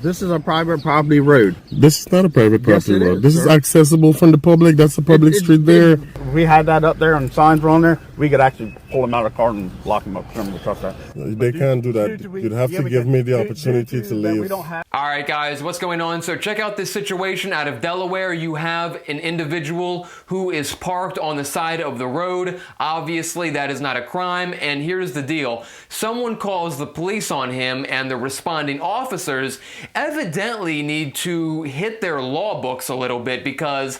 This is a private property road. This is not a private property road. Is, this is accessible from the public. That's a public street there. If we had that up there and signs were on there, we could actually pull them out of the car and lock them up. Some would trust that. They can't do that. You'd have to give me the opportunity to leave. Alright guys, what's going on? So check out this situation out of Delaware. You have an individual who is parked on the side of the road. Obviously that is not a crime, and here's the deal. Someone calls the police on him, and the responding officers evidently need to hit their law books a little bit because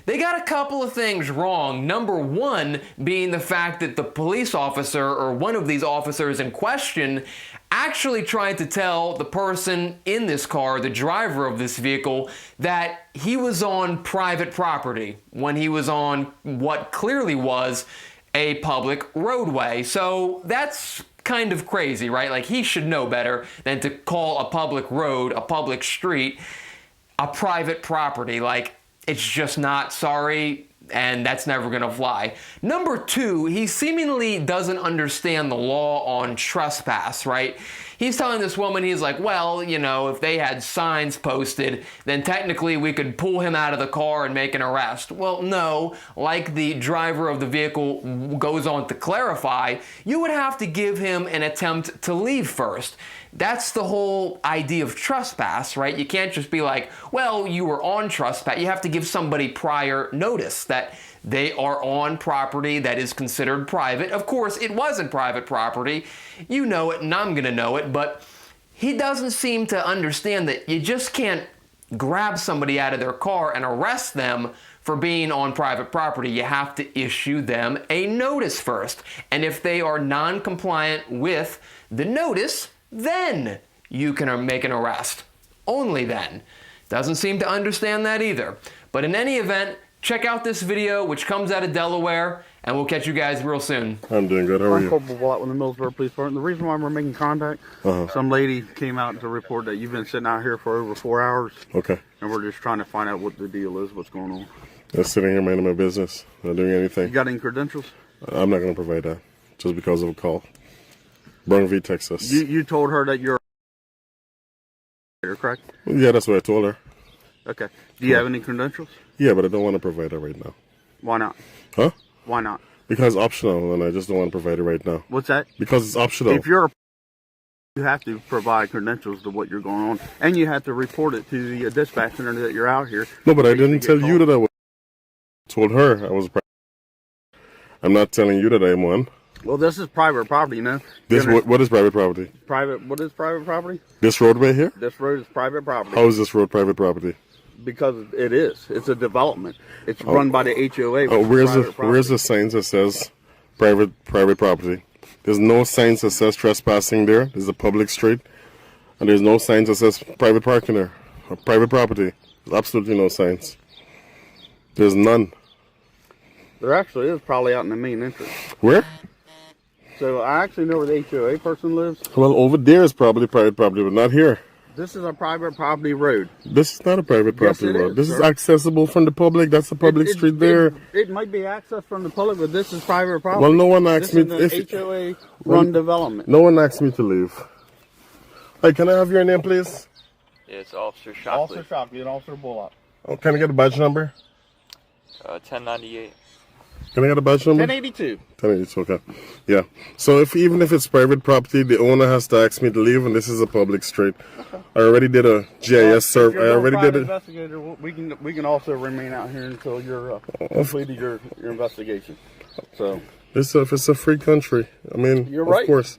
they got a couple of things wrong. Number one being the fact that the police officer, or one of these officers in question, actually tried to tell the person in this car, the driver of this vehicle, that he was on private property when he was on what clearly was a public roadway. So that's kind of crazy, right? Like, he should know better than to call a public road, a public street, a private property. Like, it's just not, sorry, and that's never gonna fly. Number two, he seemingly doesn't understand the law on trespass, right? He's telling this woman, he's like, well, you know, if they had signs posted, then technically we could pull him out of the car and make an arrest. Well, no, like the driver of the vehicle goes on to clarify, you would have to give him an attempt to leave first. That's the whole idea of trespass, right? You can't just be like, well, you were on trespass. You have to give somebody prior notice that they are on property that is considered private. Of course, it wasn't private property. You know it, and I'm gonna know it, but he doesn't seem to understand that you just can't grab somebody out of their car and arrest them for being on private property. You have to issue them a notice first. And if they are non-compliant with the notice, then you can make an arrest. Only then. Doesn't seem to understand that either. But in any event, check out this video, which comes out of Delaware, and we'll catch you guys real soon. I'm doing good. How are you? I'm Corporal Blatt with the Millsboro Police Department. The reason why we're making contact, some lady came out to report that you've been sitting out here for over 4 hours. Okay. And we're just trying to find out what the deal is, what's going on. Just sitting here minding my business, not doing anything. You got any credentials? I'm not going to provide that, just because of a call. Brown v. Texas. You told her that you're correct? Yeah, that's what I told her. Okay. Do you have any credentials? Yeah, but I don't want to provide that right now. Why not? Huh? Why not? Because it's optional, and I just don't want to provide it right now. What's that? Because it's optional. If you're you have to provide credentials to what you're going on, and you have to report it to the dispatch center that you're out here. No, but I didn't tell you that I was. I told her I was. I'm not telling you that I'm one. Well, this is private property, you know. What is private property? What is private property? This roadway here? This road is private property. How is this road private property? Because it is. It's a development. It's run by the HOA. Oh, where's the signs that says private property? There's no signs that says trespassing there. There's a public street, and there's no signs that says private parking there or private property. There's absolutely no signs. There's none. There actually is, probably out in the main entrance. Where? So I actually know where the HOA person lives. Well, over there is probably private property, but not here. This is a private property road. This is not a private property road. This is accessible from the public. That's a public street there. It might be accessed from the public, but this is private property. Well, no one asked me. This is an HOA-run development. No one asked me to leave. Hey, can I have your name, please? It's Officer Shockley. Officer Shockley and Officer Bullock. Oh, can I get a badge number? 1098. Can I get a badge number? 1082. 1082, okay. Yeah. So even if it's private property, the owner has to ask me to leave, and this is a public street. Okay. I already did a GIS survey. I already did it. Investigator, we can also remain out here until you're completed your investigation. So it's a free country. I mean, you're right. Of course.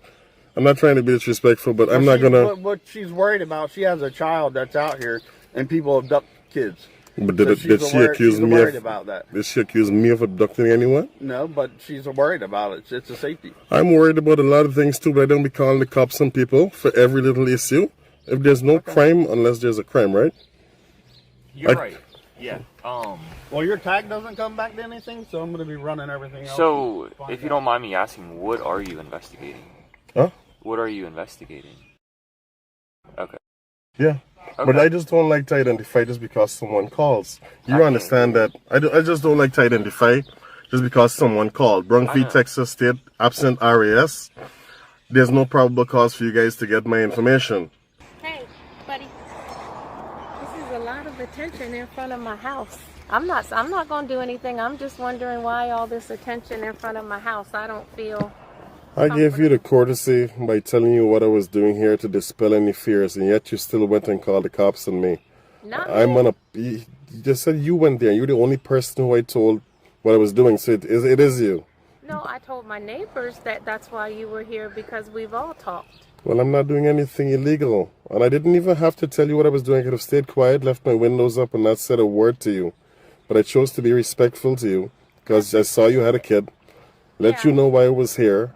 I'm not trying to be disrespectful, but I'm not gonna. What she's worried about, she has a child that's out here, and people abduct kids. But did she accuse me of abducting anyone? No, but she's worried about it. It's a safety. I'm worried about a lot of things too, but I don't be calling the cops on people for every little issue. If there's no crime, unless there's a crime, right? You're right. Yeah. Well, your tag doesn't come back to anything, so I'm going to be running everything else. So, if you don't mind me asking, what are you investigating? Huh? What are you investigating? Okay. Yeah. Okay. But I just don't like to identify just because someone calls. You understand that? I just don't like to identify just because someone called. Brown v. Texas State, absent RAS. There's no probable cause for you guys to get my information. Hey, buddy. attention in front of my house? I'm not going to do anything. I'm just wondering why all this attention in front of my house. I don't feel. I gave you the courtesy by telling you what I was doing here to dispel any fears, and yet you still went and called the cops on me. Not I'm me. on a. You just said you went there. You're the only person who I told what I was doing, so it is you. No, I told my neighbors that's why you were here, because we've all talked. Well, I'm not doing anything illegal, and I didn't even have to tell you what I was doing. I could have stayed quiet, left my windows up, and not said a word to you. But I chose to be respectful to you because I saw you had a kid. Let you know why I was here.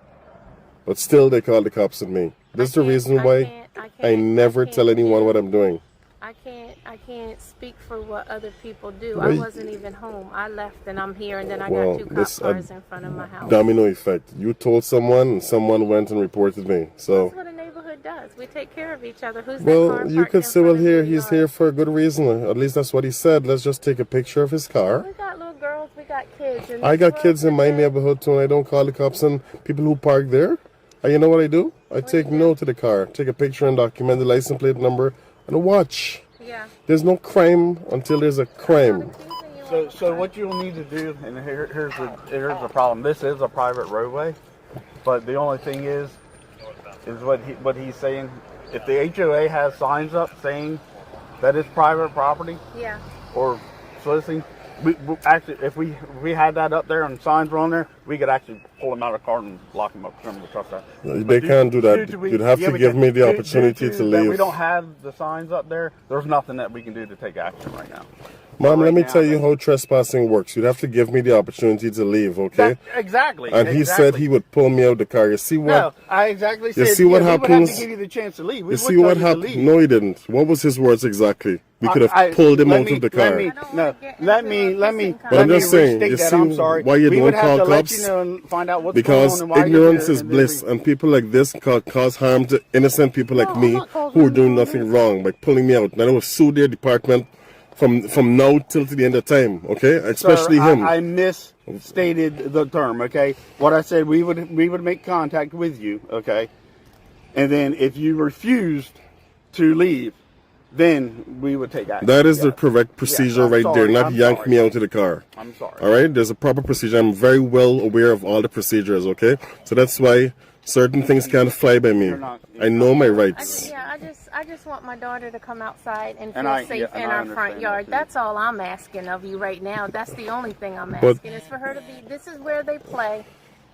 But still, they called the cops on me. This is the reason why I never tell anyone what I'm doing. I can't speak for what other people do. I wasn't even home. I left and I'm here, and then I got 2 cop cars in front of my house. Domino effect. You told someone, and someone went and reported me. So that's what a neighborhood does. We take care of each other. Who's well, you could say, well, here he's here for a good reason. At least that's what he said. Let's just take a picture of his car. We got little girls. We got kids. And I got kids in my neighborhood too, and I don't call the cops on people who park there. And you know what I do? I take note of the car, take a picture and document the license plate number and a watch. Yeah. There's no crime until there's a crime. So what you'll need to do, and here's the problem. This is a private roadway, but the only thing is what he's saying. If the HOA has signs up saying that it's private property, yeah, or soliciting, we actually, if we had that up there and signs were on there, we could actually pull them out of the car and lock them up from the truck. They can't do that. You'd have to give me the opportunity to leave. We don't have the signs up there. There's nothing that we can do to take action right now. Mom, let me tell you how trespassing works. You'd have to give me the opportunity to leave, okay? Exactly. And he said he would pull me out of the car. You see what? No, I exactly said. You see what happens? We would have to give you the chance to leave. You see what happened? No, he didn't. What was his words exactly? We could have pulled him out of the car. Let me. But I'm just saying, you see why you don't call cops? Because ignorance is bliss, and people like this cause harm to innocent people like me who are doing nothing wrong by pulling me out. And I will sue their department from now till to the end of time, okay? Especially him. I misstated the term, okay? What I said, we would make contact with you, okay? And then if you refused to leave, then we would take action. That is the correct procedure there, not yank me out of the car. I'm sorry. All right? There's a proper procedure. I'm very well aware of all the procedures, okay? So that's why certain things can't fly by me. I know my rights. I just want my daughter to come outside and feel safe in our front yard. That's all I'm asking of you right now. That's the only thing I'm asking is for her to be. This is where they play.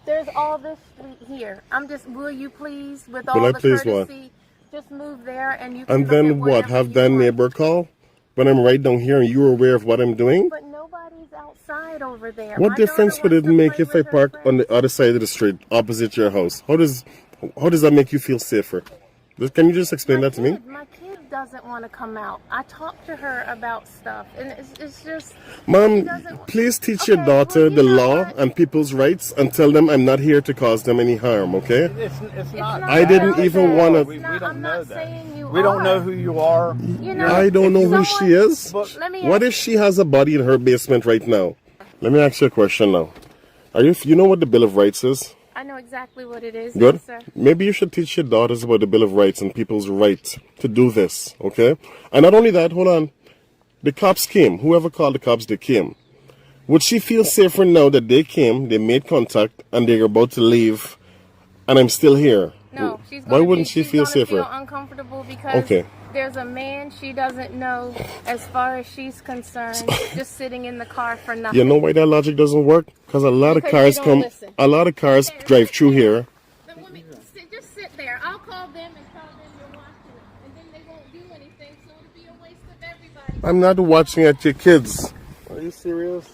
There's all this street here. I'm just. Will you please, with all the courtesy, just move there and you can. And then what? Have that neighbor call when I'm right down here and you're aware of what I'm doing? But nobody's outside over there. What difference would it make if I park on the other side of the street, opposite your house? How does that make you feel safer? Can you just explain that to me? My kid doesn't want to come out. I talked to her about stuff, and it's just... Mom, please teach your daughter the law and people's rights and tell them I'm not here to cause them any harm, okay? It's not. I didn't even want to... We don't know that. We don't know who you are. I don't know who she is. What if she has a body in her basement right now? Let me ask you a question now. You know what the Bill of Rights is? I know exactly what it is. Good. Yes, sir. Maybe you should teach your daughters about the Bill of Rights and people's right to do this, okay? And not only that, hold on. The cops came. Whoever called the cops, they came. Would she feel safer now that they came, they made contact, and they're about to leave, and I'm still here? No. Why wouldn't she feel safer? Feel uncomfortable because there's a man she doesn't know, as far as she's concerned, just sitting in the car for nothing. You know why that logic doesn't work? Because a lot of cars drive through here. Just sit there. I'll call them and tell them you're watching it, and then they won't do anything, so it'll be a waste of everybody. I'm not watching at your kids. Are you serious?